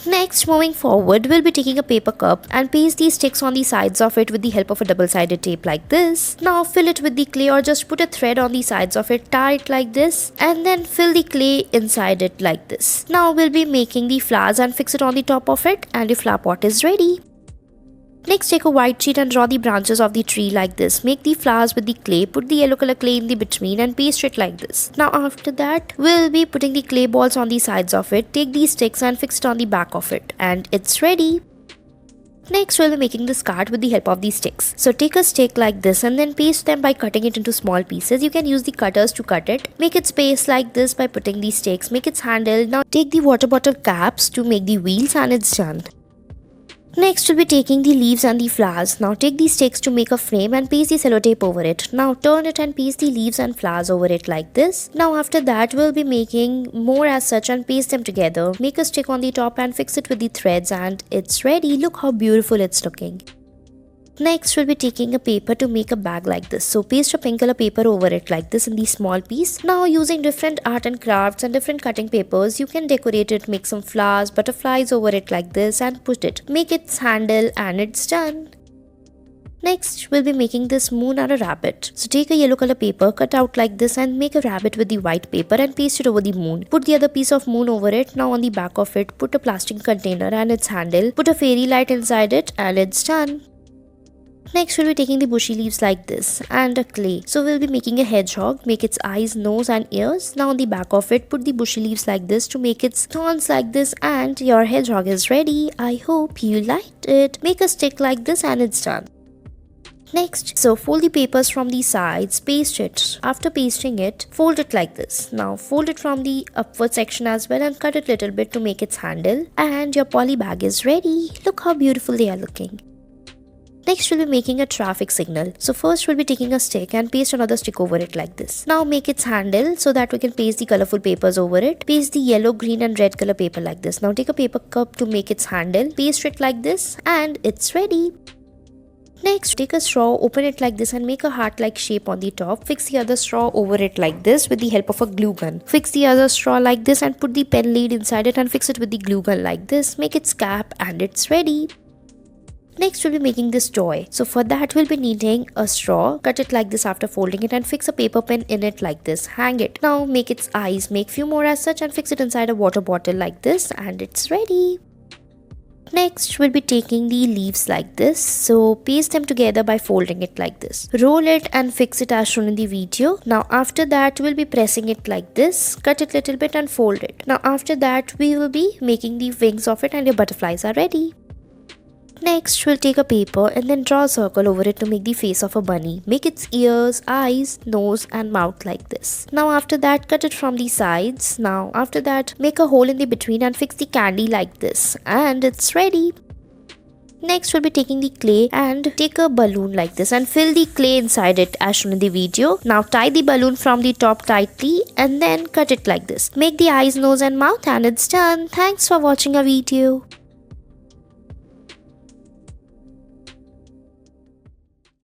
Next, moving forward, we'll be taking a paper cup and paste these sticks on the sides of it with the help of a double-sided tape like this. Now fill it with the clay or just put a thread on the sides of it, tie it like this, and then fill the clay inside it like this. Now we'll be making the flowers and fix it on the top of it, and your flower pot is ready. Next, take a white sheet and draw the branches of the tree like this. Make the flowers with the clay, put the yellow color clay in the between and paste it like this. Now after that, we'll be putting the clay balls on the sides of it. Take these sticks and fix it on the back of it, and it's ready. Next, we'll be making this card with the help of these sticks. So take a stick like this and then paste them by cutting it into small pieces. You can use the cutters to cut it. Make its base like this by putting these sticks. Make its handle. Now take the water bottle caps to make the wheels, and it's done. Next, we'll be taking the leaves and the flowers. Now take these sticks to make a frame and paste the sellotape over it. Now turn it and paste the leaves and flowers over it like this. Now after that, we'll be making more as such and paste them together. Make a stick on the top and fix it with the threads, and it's ready. Look how beautiful it's looking. Next, we'll be taking a paper to make a bag like this. So paste a pink color paper over it like this in the small piece. Now using different art and crafts and different cutting papers, you can decorate it, make some flowers, butterflies over it like this and put it. Make its handle, and it's done. Next, we'll be making this moon and a rabbit. So take a yellow color paper, cut out like this and make a rabbit with the white paper and paste it over the moon. Put the other piece of moon over it. Now on the back of it, put a plastic container and its handle. Put a fairy light inside it, and it's done. Next, we'll be taking the bushy leaves like this and a clay. So we'll be making a hedgehog, make its eyes, nose and ears. Now on the back of it, put the bushy leaves like this to make its thorns like this, and your hedgehog is ready. I hope you liked it. Make a stick like this and it's done. Next, so fold the papers from the sides, paste it. After pasting it, fold it like this. Now fold it from the upward section as well and cut it a little bit to make its handle, and your poly bag is ready. Look how beautiful they are looking. Next, we'll be making a traffic signal. So first, we'll be taking a stick and paste another stick over it like this. Now make its handle so that we can paste the colorful papers over it. Paste the yellow, green and red color paper like this. Now take a paper cup to make its handle. Paste it like this, and it's ready. Next, take a straw, open it like this and make a heart-like shape on the top. Fix the other straw over it like this with the help of a glue gun. Fix the other straw like this and put the pen lid inside it and fix it with the glue gun like this. Make its cap, and it's ready. Next, we'll be making this toy. So for that, we'll be needing a straw. Cut it like this after folding it and fix a paper pen in it like this. Hang it. Now make its eyes, make few more as such and fix it inside a water bottle like this, and it's ready. Next, we'll be taking the leaves like this. So paste them together by folding it like this. Roll it and fix it as shown in the video. Now after that, we'll be pressing it like this. Cut it a little bit and fold it. Now after that, we will be making the wings of it and your butterflies are ready. Next, we'll take a paper and then draw a circle over it to make the face of a bunny. Make its ears, eyes, nose and mouth like this. Now after that, cut it from the sides. Now after that, make a hole in the between and fix the candy like this. And it's ready. Next, we'll be taking the clay and take a balloon like this and fill the clay inside it as shown in the video. Now tie the balloon from the top tightly and then cut it like this. Make the eyes, nose and mouth, and it's done. Thanks for watching our video.